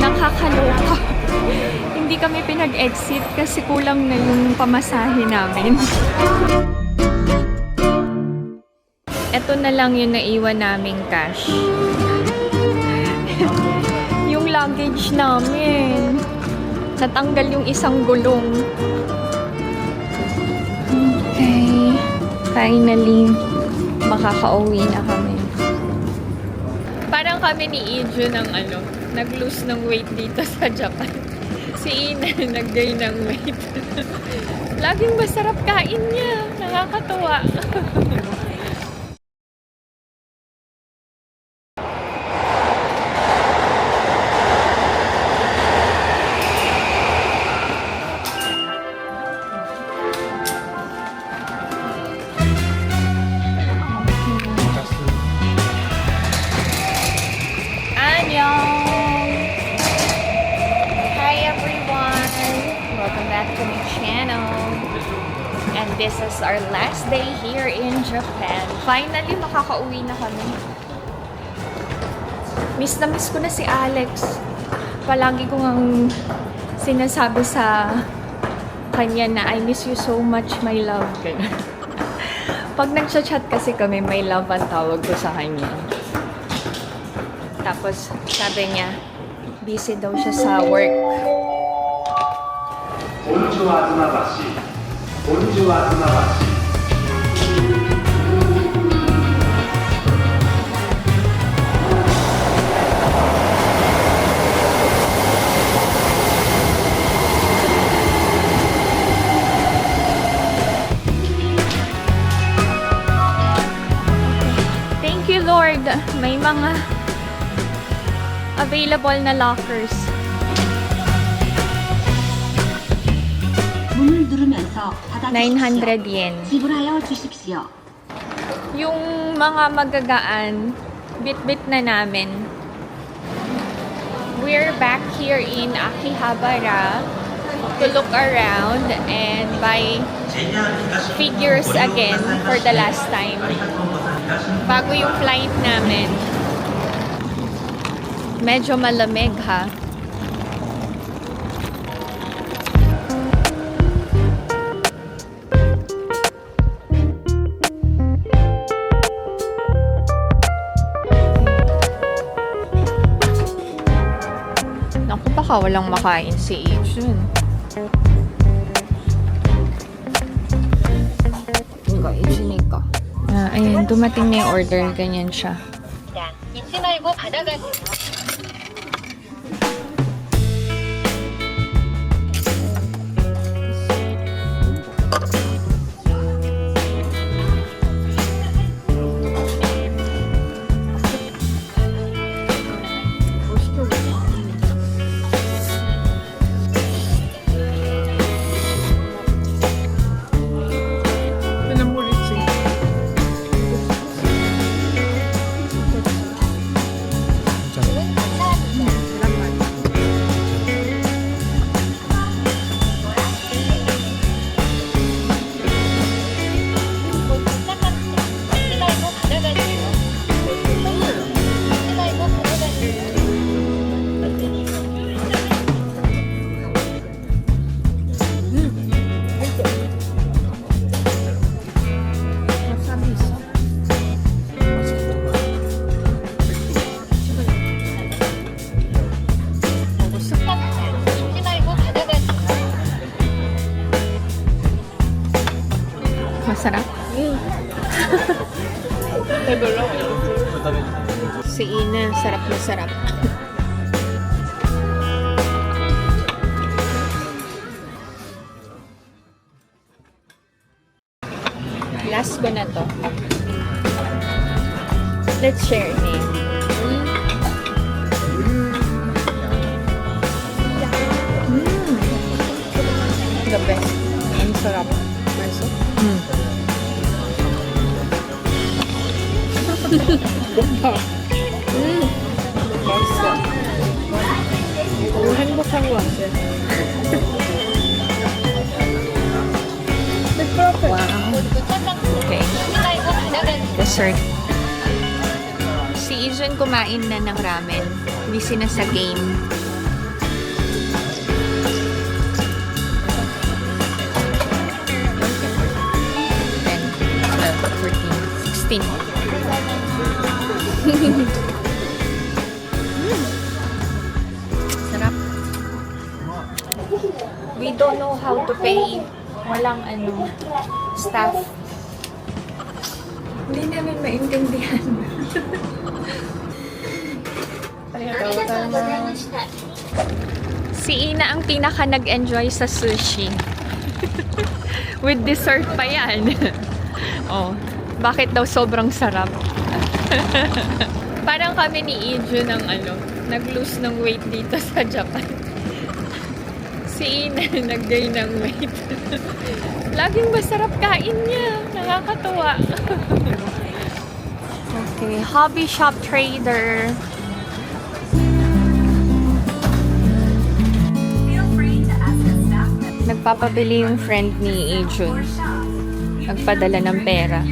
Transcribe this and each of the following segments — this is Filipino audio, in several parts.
Nakakaloka. Hindi kami pinag-exit kasi kulang na yung pamasahe namin. Ito na lang yung naiwan naming cash. Yung luggage namin. Natanggal yung isang gulong. Okay. Finally, makaka-uwi na kami. Parang kami ni Ijo ng nag-lose ng weight dito sa Japan. Si Ina nag-gain ng weight. Laging masarap kain niya. Nakakatuwa. This is our last day here in Japan. Finally, makaka-uwi na kami. Miss na miss ko na si Alex. Palagi ko ngang sinasabi sa kanya na I miss you so much, my love. Pag nag-chat kasi kami, my love ang tawag ko sa kanya. Tapos, sabi niya, busy daw siya sa work. Konnichiwa, Azumabashi. Konnichiwa, Azumabashi. Thank you, Lord. May mga available na lockers. 문을 누르면서 받아주십시오. 900 yen. 지불하여 주십시오. Yung mga magagaan, bit-bit na namin. We're back here in Akihabara to look around and buy figures again for the last time. Bago yung flight namin. Medyo malamig ha. Naku, baka walang makain si Ijun. Ayan, dumating na yung order. Ganyan siya. 잊지 말고 받아가세요. Masarap? Si Ina, sarap na sarap. Last ko na to. Let's share it. The best. Ang sarap. Masok. 맛있어. 너무 행복한 것 같아. Wow. Okay. Dessert. Si Ijun kumain na ng ramen. Busy na sa game. Christine. Sarap. We don't know how to pay. Walang staff. Hindi namin maintindihan. Si Ina ang pinaka nag-enjoy sa sushi. With dessert pa yan. Oh, bakit daw sobrang sarap? Parang kami ni Ijo ng nag-lose ng weight dito sa Japan. Si Ina nag-gain ng weight. Laging masarap kain niya. Nakakatuwa. Okay, hobby shop trader. Nagpapabili yung friend ni Ijun. Nagpadala ng pera.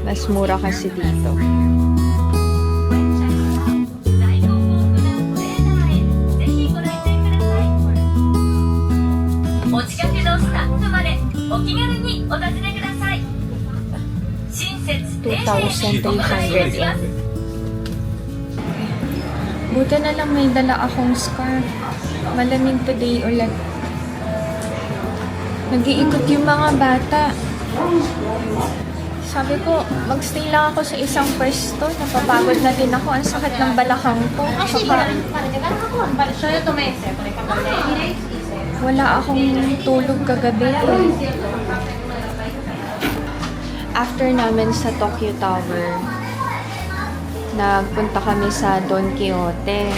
Mas mura kasi dito. $2,300 yen. Buti na lang may dala akong scarf. Malamig today ulit. Nag-iikot yung mga bata. Sabi ko, magstay lang ako sa isang pwesto. Napapagod na din ako. Ang sakit ng balakang ko. Saka, wala akong tulog kagabi. After namin sa Tokyo Tower, nagpunta kami sa Don Quixote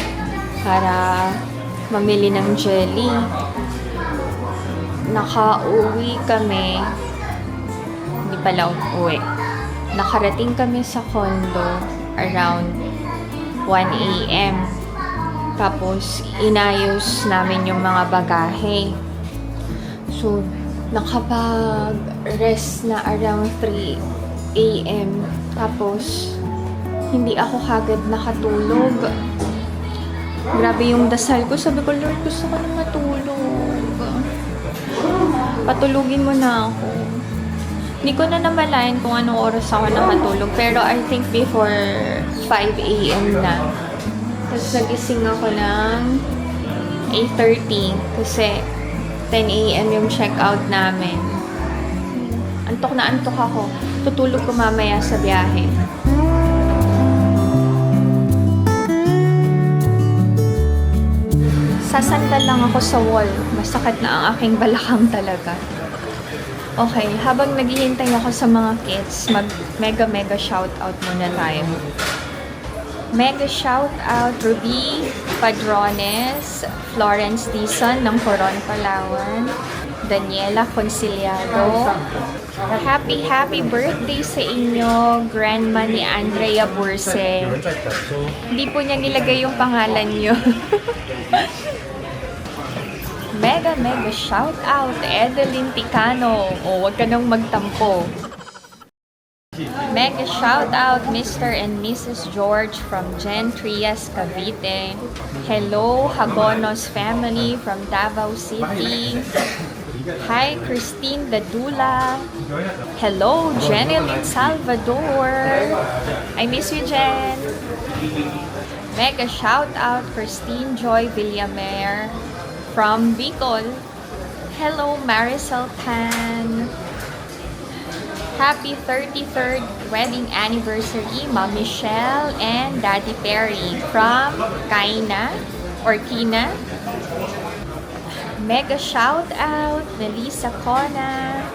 para mamili ng jelly. Nakauwi kami. Hindi pala uwi. Nakarating kami sa condo around 1 a.m. Tapos, inayos namin yung mga bagahe. So, nakapag-rest na around 3 a.m. Tapos, hindi ako kagad nakatulog. Grabe yung dasal ko. Sabi ko, Lord, gusto ko na matulog. Patulugin mo na ako. Hindi ko na namalayan kung anong oras ako nakatulog. Pero I think before 5 a.m. na. Tapos nagising ako ng 8:30 kasi 10 a.m. yung check-out namin. Antok na antok ako. Tutulog ko mamaya sa biyahe. Sasandal lang ako sa wall. Masakit na ang aking balakang talaga. Okay, habang naghihintay ako sa mga kids, mega shoutout muna tayo. Mega shoutout Ruby Padrones, Florence Dizon ng Coron, Palawan, Daniela Conciliado. Happy birthday sa inyo, grandma ni Andrea Burse. Hindi po niya nilagay yung pangalan niyo. Mega shout out Edeline Ticano. O, wag ka nang magtampo. Mega shout out Mr. and Mrs. George from Jen Trias, Cavite. Hello Hagonos family from Davao City. Hi Christine Dadula. Hello Jenelyn Salvador. I miss you, Jen. Mega shout out Christine Joy Villamer from Bicol. Hello, Marisol Tan. Happy 33rd wedding anniversary, Mom Michelle and Daddy Perry from Kaina or Kina. Mega shout out, Melissa Cona.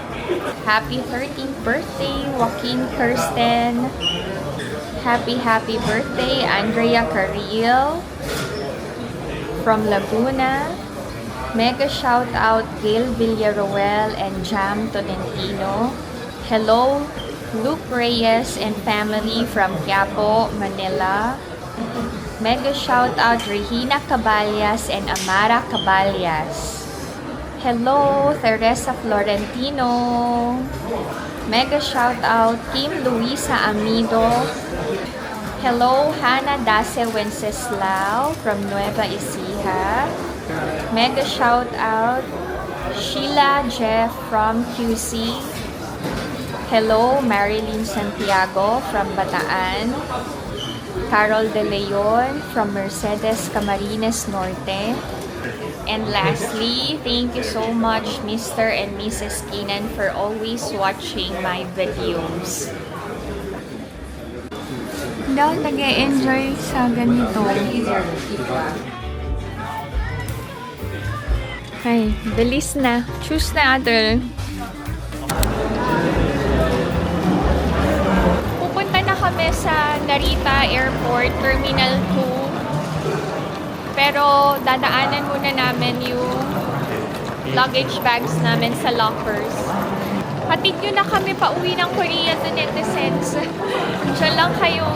Happy 13th birthday, Joaquin Kirsten. Happy birthday, Andrea Carrillo from Laguna. Mega shout out Gail Villaroel and Jam Tolentino. Hello, Luke Reyes and family from Quiapo, Manila. Mega shout out Regina Caballas and Amara Caballas. Hello, Teresa Florentino. Mega shout out Kim Luisa Amido. Hello, Hannah Dase Wenceslao from Nueva Ecija. Mega shout out Sheila Jeff from QC. Hello, Marilyn Santiago from Bataan. Carol De Leon from Mercedes Camarines Norte. And lastly, thank you so much Mr. and Mrs. Kinan for always watching my videos. Daw nag-e-enjoy sa ganito. Ay, bilis na. Choose na ate. Pupunta na kami sa Narita Airport, Terminal 2. Pero dadaanan muna namin yung luggage bags namin sa lockers. Hatid nyo na kami pa uwi ng Korea to netizens. Diyan lang kayo.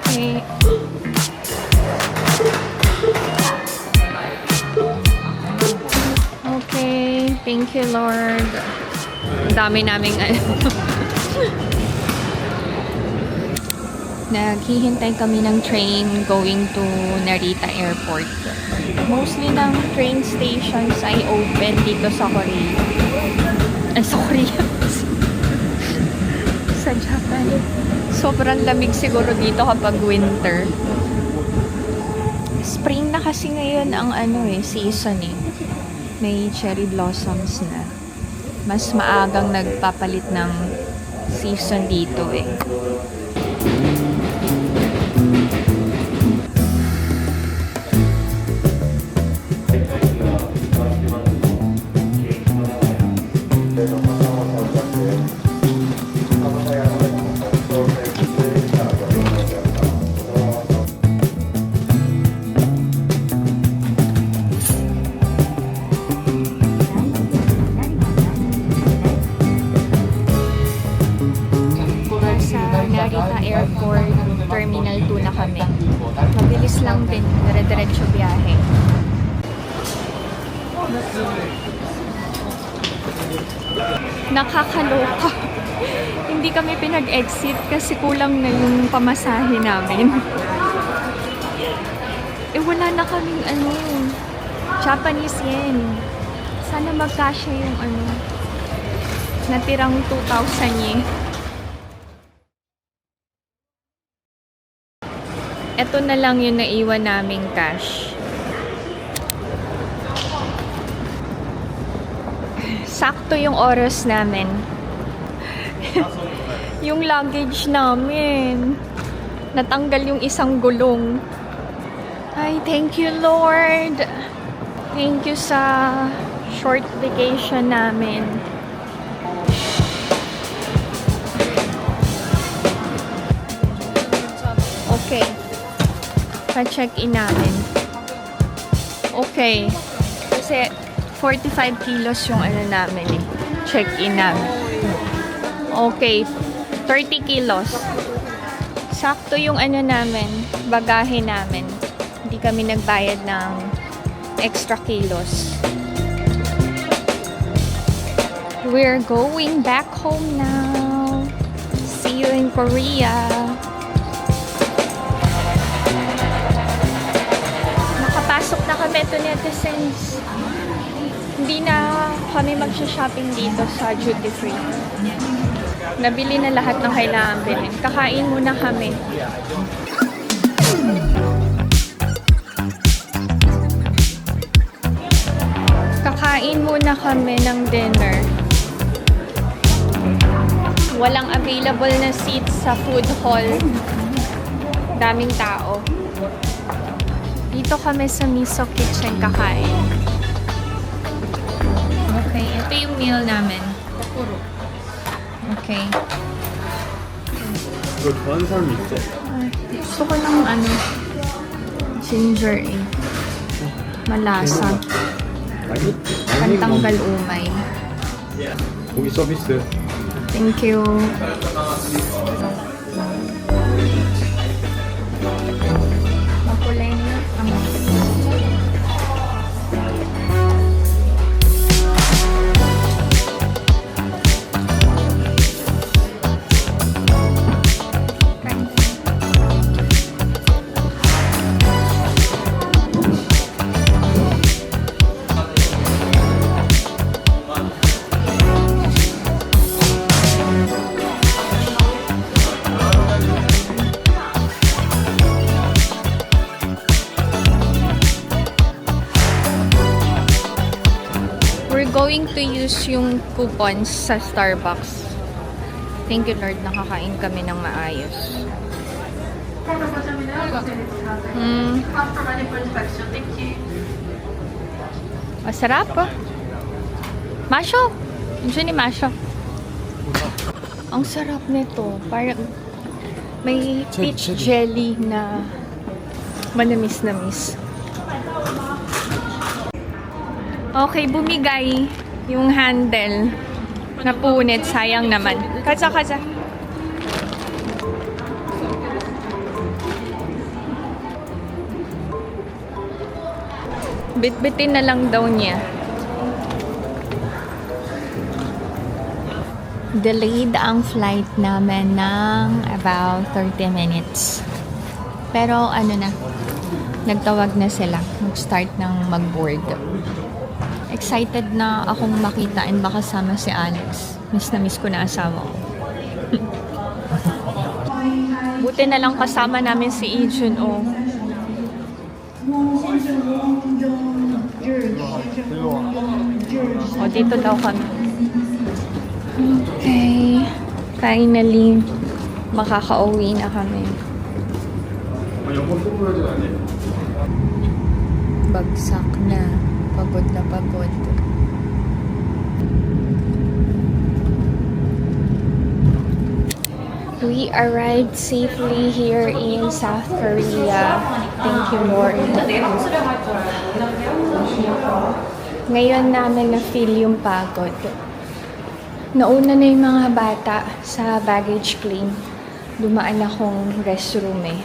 Okay. Okay. Thank you, Lord. Ang dami naming naghihintay kami ng train going to Narita Airport. Mostly ng train stations ay open dito sa Korea. Sa Korea. Sa Japan. Sobrang lamig siguro dito kapag winter. Spring na kasi ngayon ang season eh. May cherry blossoms na. Mas maagang nagpapalit ng season dito eh. Narita Airport, Terminal 2 na kami. Mabilis lang din, dire-diretso biyahe. Nakakaloka. Hindi kami pinag-exit kasi kulang na yung pamasahe namin. Wala na kaming Japanese yen. Sana magkasya yung natirang 2,000 yen. Ito na lang yung naiwan naming cash. Sakto yung oras namin. Yung luggage namin. Natanggal yung isang gulong. Ay, thank you, Lord. Thank you sa short vacation namin. Okay. Pa-check-in namin. Okay. Kasi 45 kilos yung namin eh. Check-in namin. Okay. 30 kilos. Sakto yung namin, bagahe namin. Hindi kami nagbayad ng extra kilos. We're going back home now. See you in Korea. Nakapasok na kami to netizens. Hindi na kami magsha-shopping dito sa duty free. Nabili na lahat ng kailangan bilhin. Kakain muna kami. Kakain muna kami ng dinner. Walang available na seats sa food hall. Daming tao. Dito kami sa Miso Kitchen kakain. Okay, ito yung meal namin. Okay. 이거 좋아하는 사람이 있어? Gusto ko ng ginger eh. Malasa. Pantanggal umay. 고기 서비스. Thank you. Makulay na. going to use yung coupons sa Starbucks. Thank you Lord, nakakain kami ng maayos. Masarap po. Masyo! Diyan ni Masyo. Ang sarap nito. Parang may peach jelly na manamis-namis. Okay, bumigay yung handle. Napunit, sayang naman. Kaza. Bitbitin na lang daw niya. Delayed ang flight namin ng about 30 minutes. Pero ano na, nagtawag na sila. Mag-start ng mag-board. Excited na akong makita and makasama si Alex. Miss na miss ko na asawa ko. Buti na lang kasama namin si Ijun, oh. O, dito daw kami. Okay. Finally, makaka-uwi na kami. Bagsak na. Pagod na pagod. We arrived safely here in South Korea. Thank you, Lord. Ngayon namin na-feel yung pagod. Nauna na yung mga bata sa baggage claim. Dumaan akong restroom eh.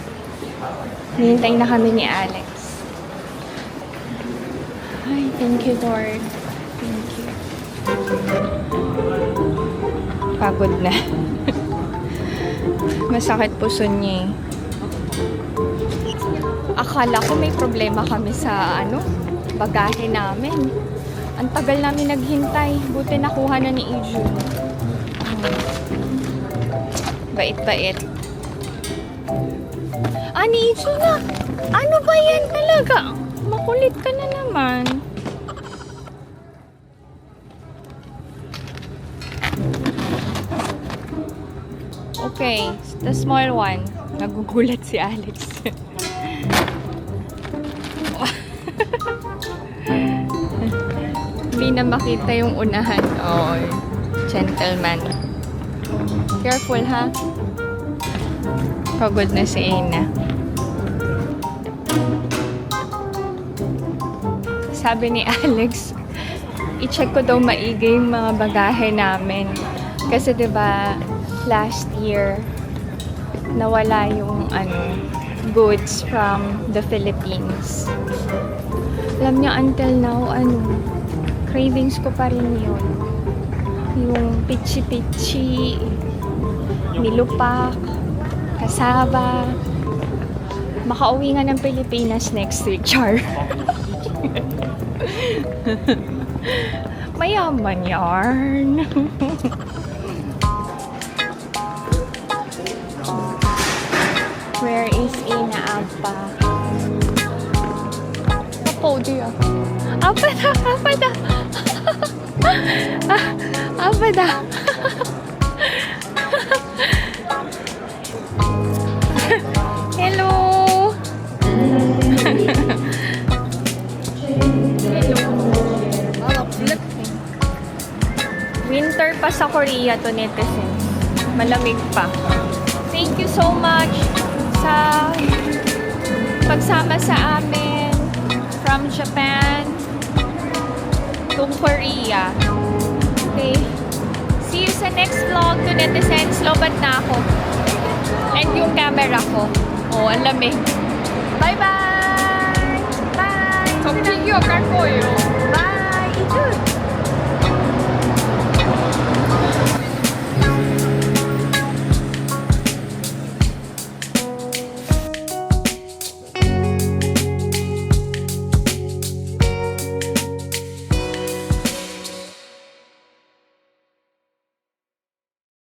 Hinihintay na kami ni Alex. Ay, thank you, Lord. Thank you. Pagod na. Masakit puso niya eh. Akala ko may problema kami sa bagahe namin. Ang tagal namin naghintay. Buti nakuha na ni Ijun. Bait-bait. Ni Ijun na! Ano ba yan talaga? Makulit ka na naman. Okay, the small one. Nagugulat si Alex. Hindi na makita yung unahan. Oh, gentleman. Careful, ha? Pagod na si Aina. Sabi ni Alex, i-check ko daw maigi yung mga bagahe namin. Kasi 'di ba last year nawala yung goods from the Philippines. Alam niyo, until now, cravings ko pa rin yun. Yung pichi-pichi, nilupak, kasaba. Makauwi nga ng Pilipinas next week, char. Mayaman yarn. Where is Ina Apa? Apo dia. Apa dah? Apa dah? Hello. Winter pa sa Korea to, netizens. Malamig pa. Thank you so much sa pagsama sa amin from Japan to Korea. Okay. See you sa next vlog to, netizens. Lobat na ako. And yung camera ko. Oh, ang lamig. Bye-bye! Bye! Bye! Bye!